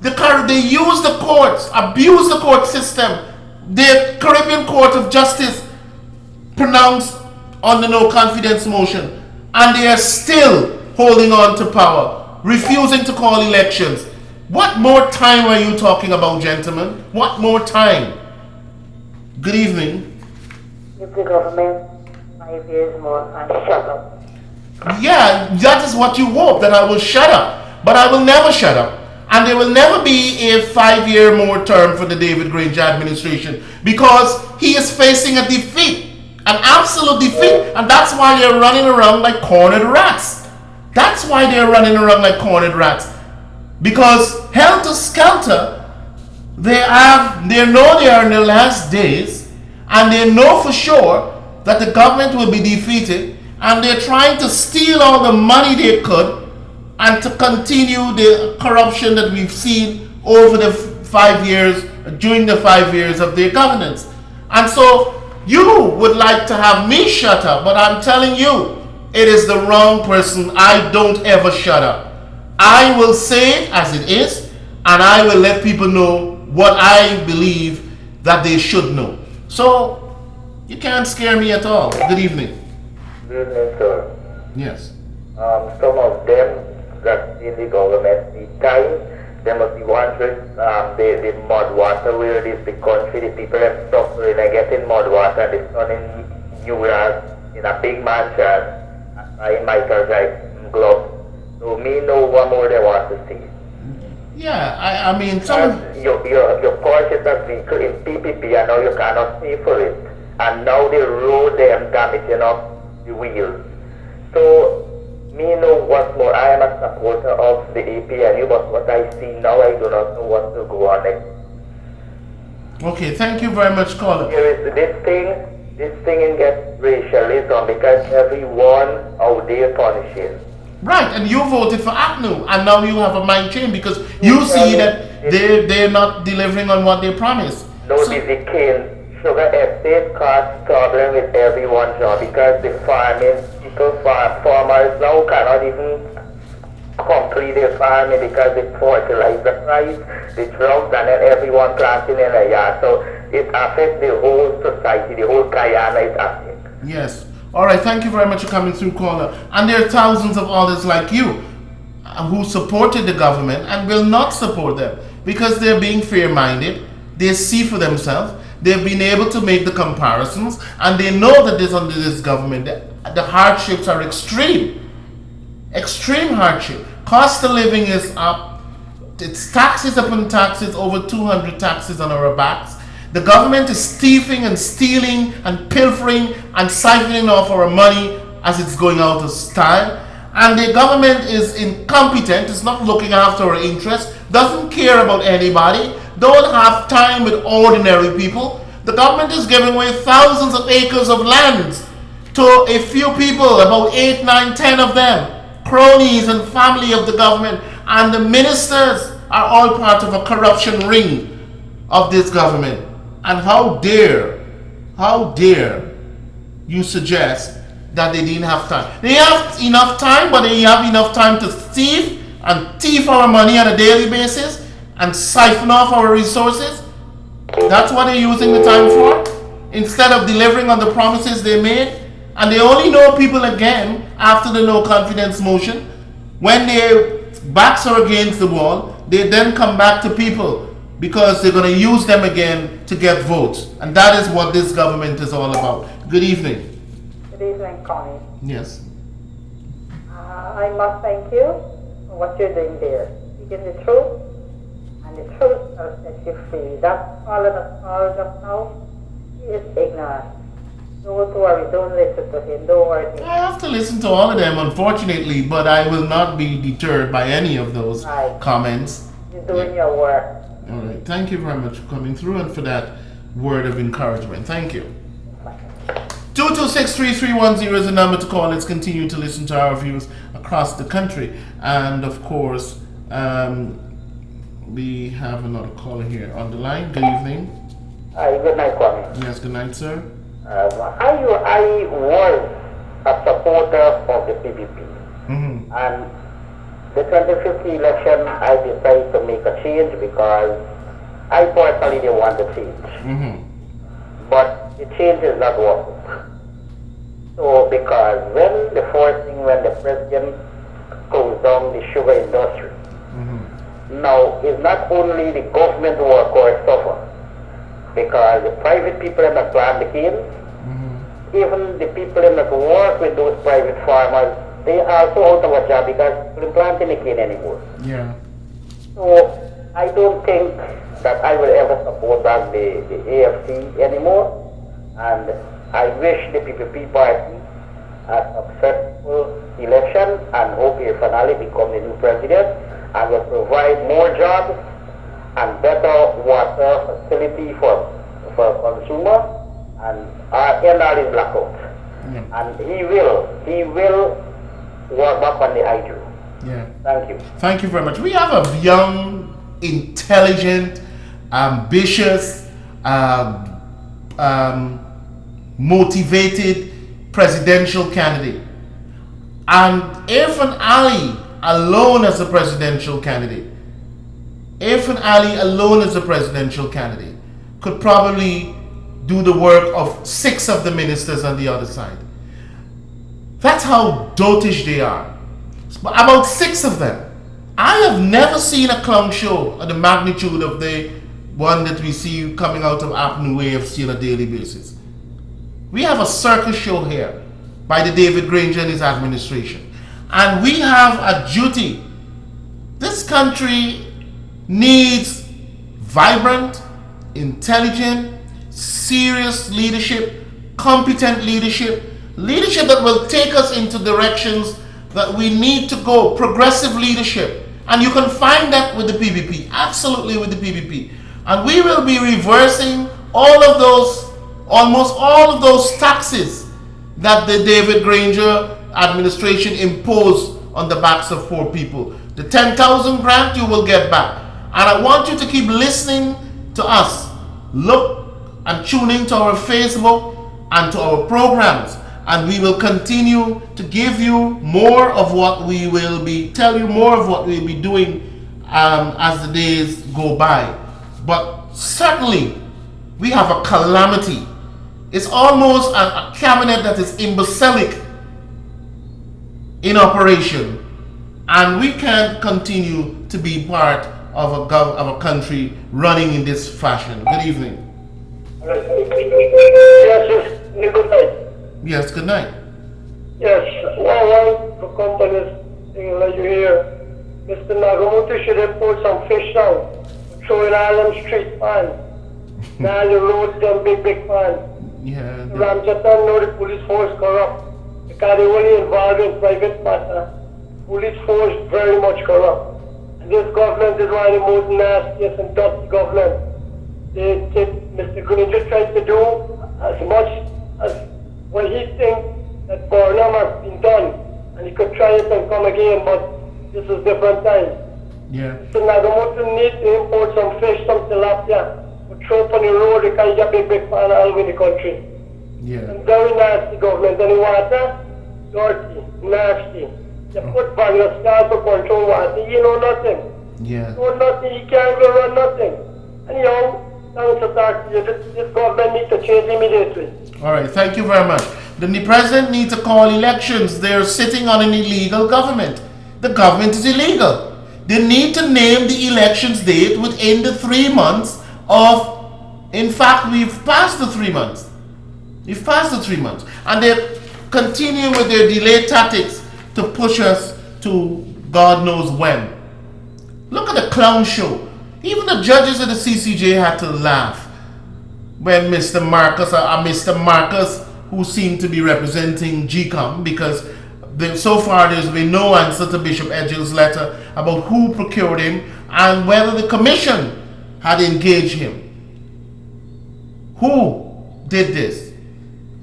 [SPEAKER 2] They use the courts, abuse the court system. The Caribbean Court of Justice pronounced on the no confidence motion, and they are still holding on to power, refusing to call elections. What more time are you talking about, gentlemen? What more time? Good evening.
[SPEAKER 7] Give the government 5 years more and shut up.
[SPEAKER 2] Yeah, that is what you hope, that I will shut up. But I will never shut up. And there will never be a 5-year more term for the David Granger administration, because he is facing a defeat, an absolute defeat. And that's why they're running around like cornered rats. That's why they're running around like cornered rats. Because helter skelter, they know they are in the last days, and they know for sure that the government will be defeated, and they're trying to steal all the money they could and to continue the corruption that we've seen over the 5 years, during the 5 years of their governance. And so you would like to have me shut up, but I'm telling you, it is the wrong person. I don't ever shut up. I will say it as it is, and I will let people know what I believe that they should know. So you can't scare me at all. Good evening.
[SPEAKER 8] Good evening, sir.
[SPEAKER 2] Yes.
[SPEAKER 8] Some of them that in the government need time. They must be wondering the mud water where it is the country, the people are suffering and getting mud water, and it's done in New York in a big mansion in Michael Jackson Globe. So me know what more they want to see.
[SPEAKER 2] Yeah, I mean,
[SPEAKER 8] your purchase of vehicle in PPP, and now you cannot pay for it. And now the road they are damaging up the wheels. So me know what more. I am a supporter of the APNU, but what I see now, I do not know what to go on next.
[SPEAKER 2] Okay, thank you very much, caller.
[SPEAKER 8] Here is this thing in get racialism, because everyone out there punishing.
[SPEAKER 2] Right, and you voted for ACNU, and now you have a mind change because you see that they're not delivering on what they promised.
[SPEAKER 8] No, the cane sugar estate cause problem with everyone's job, because the farmers now cannot even complete their farming because the fertilizer price, the drought, and then everyone planting in a yard. So it affects the whole society, the whole Guyana is affected.
[SPEAKER 2] Yes. All right, thank you very much for coming through, caller. And there are thousands of others like you who supported the government and will not support them because they're being fair-minded. They see for themselves. They've been able to make the comparisons, and they know that under this government, the hardships are extreme. Extreme hardship. Cost of living is up. It's taxes upon taxes, over 200 taxes on our backs. The government is thieving and stealing and pilfering and siphoning off our money as it's going out of style. And the government is incompetent, it's not looking after our interests, doesn't care about anybody, don't have time with ordinary people. The government is giving away thousands of acres of land to a few people, about 8, 9, 10 of them, cronies and family of the government. And the ministers are all part of a corruption ring of this government. And how dare you suggest that they didn't have time. They have enough time, but they have enough time to thief our money on a daily basis and siphon off our resources. That's what they're using the time for, instead of delivering on the promises they made. And they only know people again after the no confidence motion. When their backs are against the wall, they then come back to people because they're going to use them again to get votes. And that is what this government is all about. Good evening.
[SPEAKER 7] Good evening, Connie.
[SPEAKER 2] Yes.
[SPEAKER 7] I must thank you for what you're doing there. Speaking the truth, and the truth will set you free. That's all of us all just now. He is ignorant. Don't worry, don't listen to him, don't worry.
[SPEAKER 2] I have to listen to all of them, unfortunately, but I will not be deterred by any of those comments.
[SPEAKER 7] You're doing your work.
[SPEAKER 2] All right. Thank you very much for coming through and for that word of encouragement. Thank you. 226-3310 is the number to call. Let's continue to listen to our views across the country. And of course, we have another caller here on the line. Good evening.
[SPEAKER 8] Hi, good night, Kwame.
[SPEAKER 2] Yes, good night, sir.
[SPEAKER 8] I was a supporter of the PPP. And the 2050 election, I decided to make a change because I personally didn't want to change. But the change is not working. So, because when the president goes down the sugar industry, now it's not only the government workers suffer, because the private people that plant the cane, even the people that work with those private farmers, they are also out of a job because they don't plant the cane anymore.
[SPEAKER 2] Yeah.
[SPEAKER 8] So I don't think that I will ever support back the AFC anymore, and I wish the PPP party a successful election and hope he finally become the new president and will provide more jobs and better water facility for consumer and end all his blackout. And he will work back on the hydro.
[SPEAKER 2] Yeah.
[SPEAKER 8] Thank you.
[SPEAKER 2] Thank you very much. We have a young, intelligent, ambitious, motivated presidential candidate. And Irfan Ali alone as a presidential candidate, could probably do the work of 6 of the ministers on the other side. That's how dotish they are. About 6 of them. I have never seen a clown show of the magnitude of the one that we see coming out of Avenue AFC on a daily basis. We have a circus show here by the David Granger and his administration. And we have a duty. This country needs vibrant, intelligent, serious leadership, competent leadership that will take us into directions that we need to go, progressive leadership. And you can find that with the PPP, absolutely with the PPP. And we will be reversing almost all of those taxes that the David Granger administration imposed on the backs of poor people. The 10,000 grant you will get back. And I want you to keep listening to us. Look and tune in to our Facebook and to our programs. And we will continue to give you more of what we will be, tell you more of what we'll be doing as the days go by. But certainly, we have a calamity. It's almost a cabinet that is imbecilic in operation. And we can't continue to be part of a country running in this fashion. Good evening. Yes, good night.
[SPEAKER 6] Yes, one for companies, like you hear, Mr. Nagamoto should have pulled some fish out, throwing all them street fans, now the roads, them big fans.
[SPEAKER 2] Yeah.
[SPEAKER 6] Ramjatan know the police force corrupt, because they only involved in private matter. Police force very much corrupt. And this government is one of the most nastiest and dirty government. Mr. Granger tried to do as much as what he thinks that Burnham has been done, and he could try it and come again, but this is different times.
[SPEAKER 2] Yeah.
[SPEAKER 6] So Nagamoto needs to import some fish, some tilapia, but throw it on the road because you get big fan all over the country.
[SPEAKER 2] Yeah.
[SPEAKER 6] And very nasty government. And the water, dirty, nasty. They put various guys to control water. You know nothing.
[SPEAKER 2] Yeah.
[SPEAKER 6] No nothing. You can't go run nothing. And you know, thanks to that, this government needs to change immediately.
[SPEAKER 2] All right, thank you very much. Then the president needs to call elections. They're sitting on an illegal government. The government is illegal. They need to name the elections date within the 3 months of, in fact, we've passed the 3 months. We've passed the 3 months. And they're continuing with their delay tactics to push us to God knows when. Look at the clown show. Even the judges of the CCJ had to laugh when Mr. Marcus, who seemed to be representing GCOM, because so far there's been no answer to Bishop Edgill's letter about who procured him and whether the commission had engaged him. Who did this?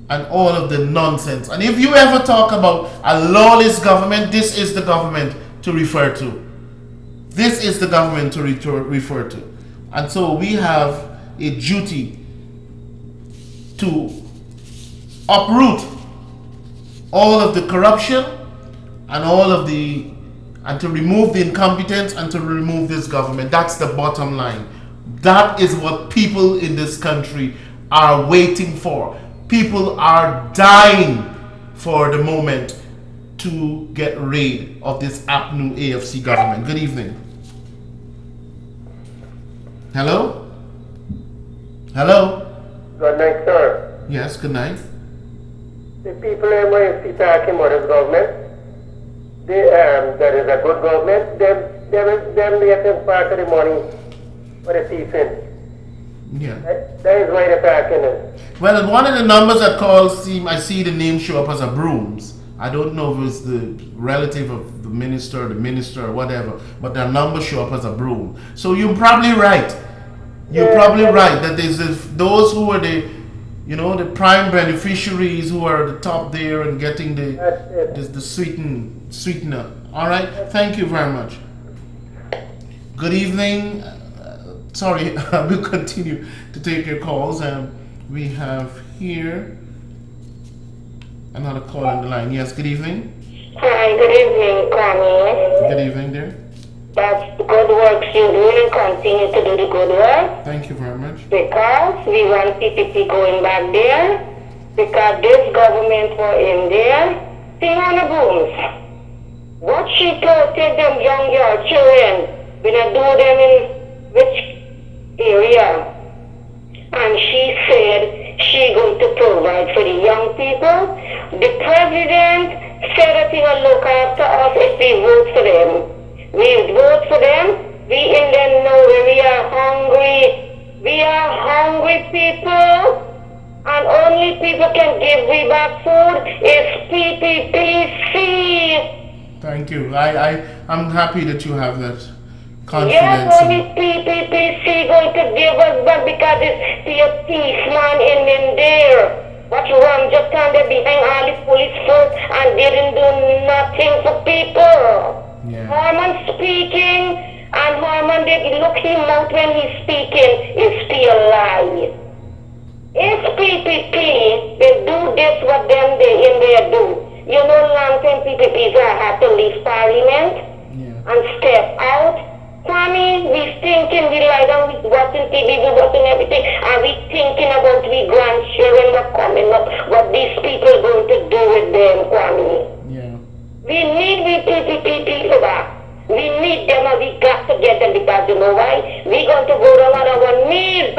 [SPEAKER 2] And all of the nonsense. And if you ever talk about a lawless government, this is the government to refer to. This is the government to refer to. And so we have a duty to uproot all of the corruption and and to remove the incompetence and to remove this government. That's the bottom line. That is what people in this country are waiting for. People are dying for the moment to get rid of this APNU AFC government. Good evening. Hello? Hello?
[SPEAKER 6] Good night, sir.
[SPEAKER 2] Yes, good night.
[SPEAKER 6] The people in NYC talking about this government, that is a good government, them getting part of the money for the season.
[SPEAKER 2] Yeah.
[SPEAKER 6] That is why they're talking it.
[SPEAKER 2] Well, one of the numbers that calls, I see the name show up as a Brooms. I don't know if it's the relative of the minister or whatever, but their numbers show up as a Broom. So you're probably right. You're probably right that there's those who are the prime beneficiaries who are at the top there and getting the sweetener. All right. Thank you very much. Good evening. Sorry, we'll continue to take your calls. We have here another call on the line. Yes, good evening.
[SPEAKER 9] Hi, good evening, Kwame.
[SPEAKER 2] Good evening, dear.
[SPEAKER 9] That's the good work you're doing. Continue to do the good work.
[SPEAKER 2] Thank you very much.
[SPEAKER 9] Because we want PPP going back there. Because this government were in there. Thing on the booms. What she told, take them young girl children. We don't do them in which area. And she said she going to provide for the young people. The president said that he will look after us if we vote for them. We vote for them. We in them know that we are hungry. We are hungry people. And only people can give we back food is PPPC.
[SPEAKER 2] Thank you. I'm happy that you have that confidence.
[SPEAKER 9] Yes, only PPPC going to give us back because it's the thief man in there. What wrong just standing behind all the police force and didn't do nothing for people.
[SPEAKER 2] Yeah.
[SPEAKER 9] Harman speaking, and Harman did look him out when he's speaking, is still lie. If PPP, they do this what them they in there do. You know, long time PPPs have to leave parliament and step out. Kwame, we thinking, we lie down, we watching TV, we watching everything, and we thinking about we grandchildren that coming up, what these people going to do with them, Kwame.
[SPEAKER 2] Yeah.
[SPEAKER 9] We need people back. We need them and we got to get them because you know why? We're going to go down on our knees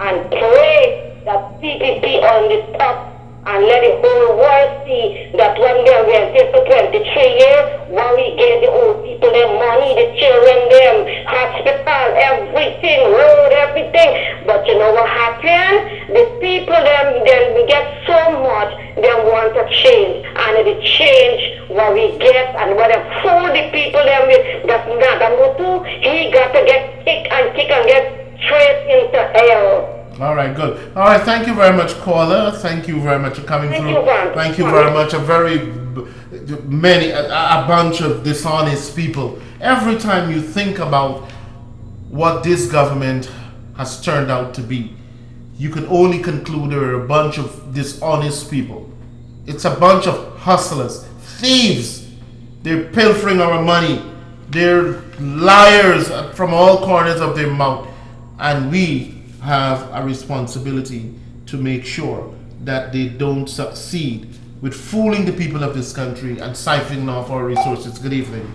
[SPEAKER 9] and pray that PPP on the top and let the whole world see that when they went here for 23 years, when we gave the old people their money, the children, them, hospital, everything, road, everything. But you know what happened? The people, them, then we get so much, they want to change. And the change, what we get, and what they fool the people, them, that's not a to, he got to get kicked and get straight into hell.
[SPEAKER 2] All right, good. All right, thank you very much, caller. Thank you very much for coming through. Thank you very much. A bunch of dishonest people. Every time you think about what this government has turned out to be, you can only conclude there are a bunch of dishonest people. It's a bunch of hustlers, thieves. They're pilfering our money. They're liars from all corners of their mouth. And we have a responsibility to make sure that they don't succeed with fooling the people of this country and siphoning off our resources. Good evening.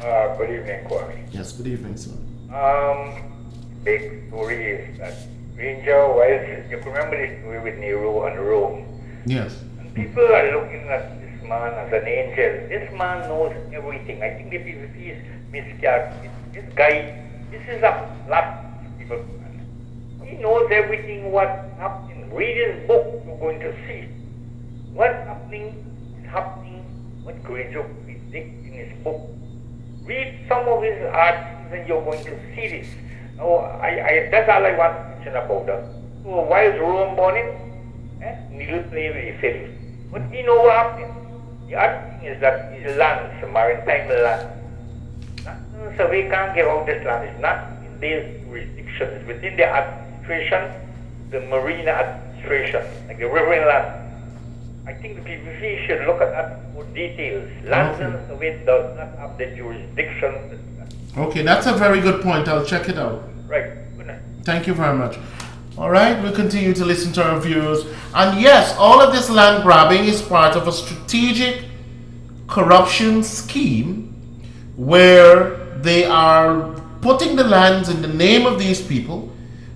[SPEAKER 5] Good evening, Kwame.
[SPEAKER 2] Yes, good evening, sir.
[SPEAKER 5] Big story is that Ranger, you can remember the story with Nero and Rome.
[SPEAKER 2] Yes.
[SPEAKER 5] And people are looking at this man as an angel. This man knows everything. I think the PVP is miscalculated. This guy, this is a lot of people. He knows everything what happening. Read his book, you're going to see. What's happening is happening. What Granger predicts in his book. Read some of his articles and you're going to see this. Now, that's all I want to mention about that. So why is Rome burning? Needle play with the but he know what happened. The other thing is that his lands, maritime land. So we can't give out this land. It's not in this jurisdiction. It's within the administration, the marine administration, like the river inland. I think the PVC should look at that for details. Lands and survey does not have the jurisdiction.
[SPEAKER 2] Okay, that's a very good point. I'll check it out.
[SPEAKER 5] Right. Good night.
[SPEAKER 2] Thank you very much. All right, we'll continue to listen to our viewers. And yes, all of this land grabbing is part of a strategic corruption scheme where they are putting the lands in the name of these people.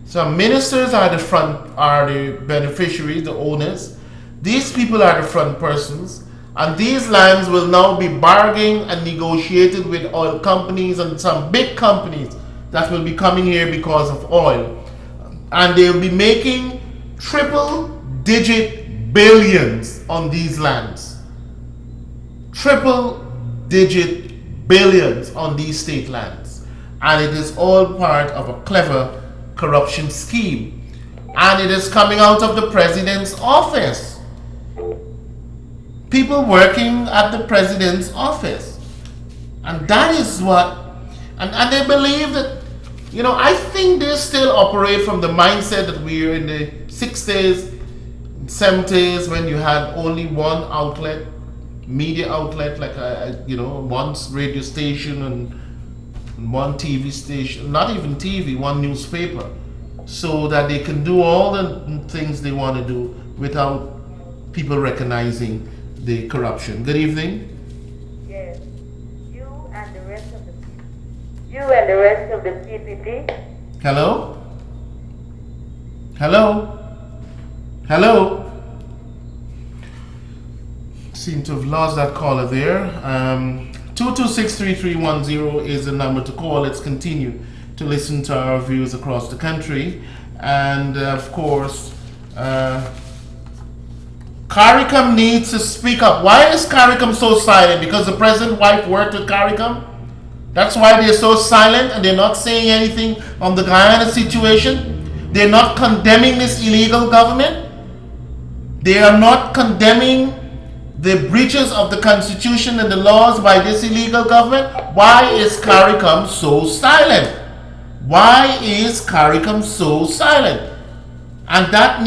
[SPEAKER 2] So ministers are the beneficiaries, the owners. These people are the front persons. And these lands will now be bargained and negotiated with oil companies and some big companies that will be coming here because of oil. And they'll be making triple-digit billions on these lands. Triple-digit billions on these state lands. And it is all part of a clever corruption scheme. And it is coming out of the president's office. People working at the president's office. And that is what, and they believe that, I think they still operate from the mindset that we were in the 60s, 70s, when you had only one outlet, media outlet, like one radio station and one TV station, not even TV, one newspaper, so that they can do all the things they want to do without people recognizing the corruption. Good evening.
[SPEAKER 10] Yes. You and the rest of the PPP.
[SPEAKER 2] Hello? Hello? Hello? Seem to have lost that caller there. 2263310 is the number to call. Let's continue to listen to our views across the country. And of course, CARICOM needs to speak up. Why is CARICOM so silent? Because the president's wife worked with CARICOM? That's why they're so silent and they're not saying anything on the Guyana situation? They're not condemning this illegal government? They are not condemning the breaches of the Constitution and the laws by this illegal government? Why is CARICOM so silent? Why is CARICOM so silent? And that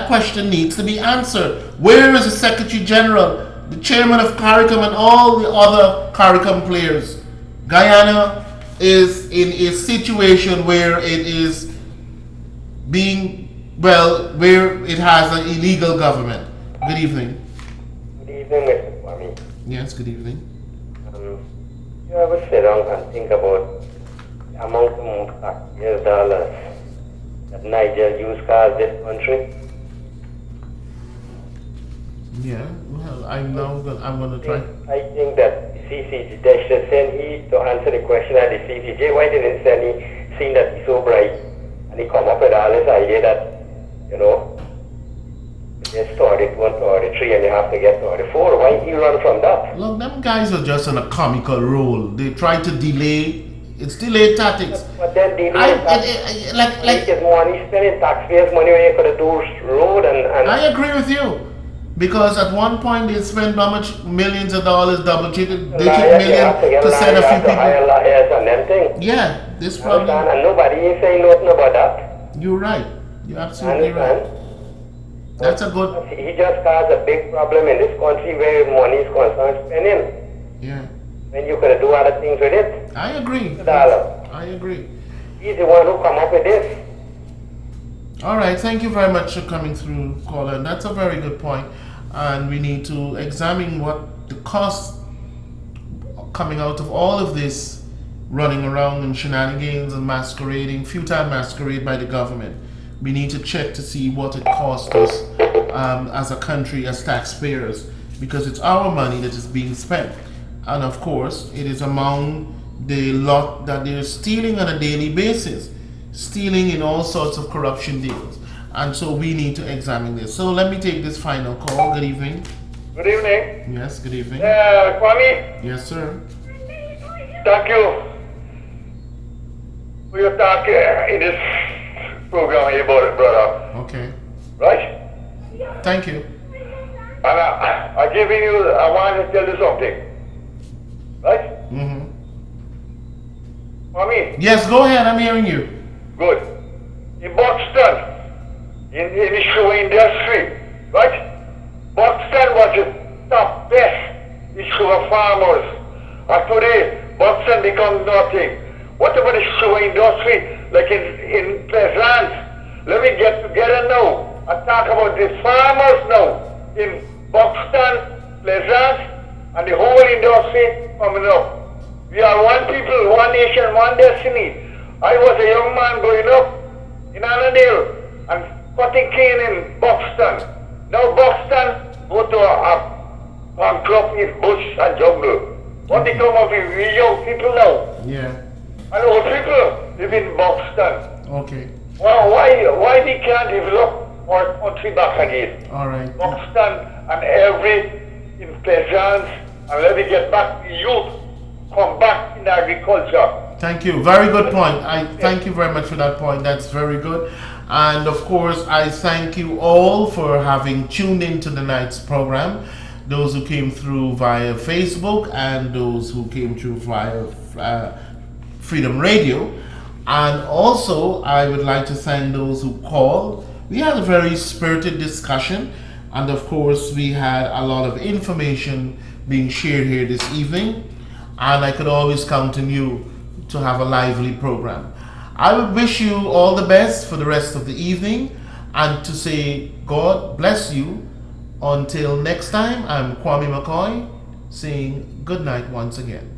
[SPEAKER 2] question needs to be answered. Where is the Secretary General, the chairman of CARICOM, and all the other CARICOM players? Guyana is in a situation where it is where it has an illegal government. Good evening.
[SPEAKER 8] Good evening, Mr. Kwame.
[SPEAKER 2] Yes, good evening.
[SPEAKER 8] You ever sit down and think about the amount of taxpayers' dollars that Niger used cars this country?
[SPEAKER 2] Yeah, well, I'm going to try.
[SPEAKER 8] I think that the CCJ, they should send he to answer the question at the CCJ. Why didn't send he, seeing that he's so bright, and he come up with all this idea that, they started 133 and you have to get 34. Why he run from that?
[SPEAKER 2] Look, them guys are just on a comical role. They try to delay. It's delay tactics.
[SPEAKER 8] But then delay like his money, spending taxpayers' money when you could have do road and
[SPEAKER 2] I agree with you. Because at one point they spent how much millions of dollars, digit million to send a few people.
[SPEAKER 8] And them things.
[SPEAKER 2] Yeah, this problem.
[SPEAKER 8] And nobody is saying nothing about that.
[SPEAKER 2] You're right. You're absolutely right. That's a good.
[SPEAKER 3] He just caused a big problem in this country where money is concerned spending.
[SPEAKER 2] Yeah.
[SPEAKER 3] When you could do other things with it.
[SPEAKER 2] I agree.
[SPEAKER 3] $2.
[SPEAKER 2] I agree.
[SPEAKER 3] He's the one who come up with this.
[SPEAKER 2] All right. Thank you very much for coming through, caller. That's a very good point, and we need to examine what the cost coming out of all of this running around and shenanigans and masquerading, futile masquerade by the government. We need to check to see what it costs us as a country, as taxpayers, because it's our money that is being spent. And of course, it is among the lot that they're stealing on a daily basis, stealing in all sorts of corruption deals. And so we need to examine this. So let me take this final call. Good evening.
[SPEAKER 3] Good evening.
[SPEAKER 2] Yes, good evening.
[SPEAKER 3] Kwame,
[SPEAKER 2] Yes, sir.
[SPEAKER 3] thank you for your talk in this program here about it, brother.
[SPEAKER 2] Okay.
[SPEAKER 3] Right?
[SPEAKER 2] Thank you.
[SPEAKER 3] And I want to tell you something. Right?
[SPEAKER 2] Mm-hmm.
[SPEAKER 3] Kwame,
[SPEAKER 2] Yes, go ahead. I'm hearing you.
[SPEAKER 3] good. In Boston, in the shoe industry, right? Boston was the top best issue of farmers. And today, Boston becomes nothing. What about the shoe industry, like in Pleasant? Let me get together now and talk about the farmers now in Boston, Pleasant, and the whole industry coming up. We are one people, one nation, one destiny. I was a young man growing up in Annandale and cutting cane in Boston. Now Boston go to a bankrupt in bush and jungle. What become of the young people now?
[SPEAKER 2] Yeah.
[SPEAKER 3] And old people live in Boston.
[SPEAKER 2] Okay.
[SPEAKER 3] Well, why we can't develop our country back again?
[SPEAKER 2] All right.
[SPEAKER 3] Boston and every in Pleasance, and let me get back the youth, come back in agriculture.
[SPEAKER 2] Thank you. Very good point. I thank you very much for that point. That's very good. And of course, I thank you all for having tuned into tonight's program. Those who came through via Facebook and those who came through via Freedom Radio. And also, I would like to thank those who called. We had a very spirited discussion. And of course, we had a lot of information being shared here this evening. And I could always count on you to have a lively program. I would wish you all the best for the rest of the evening and to say God bless you. Until next time, I'm Kwame Mc Coy saying good night once again.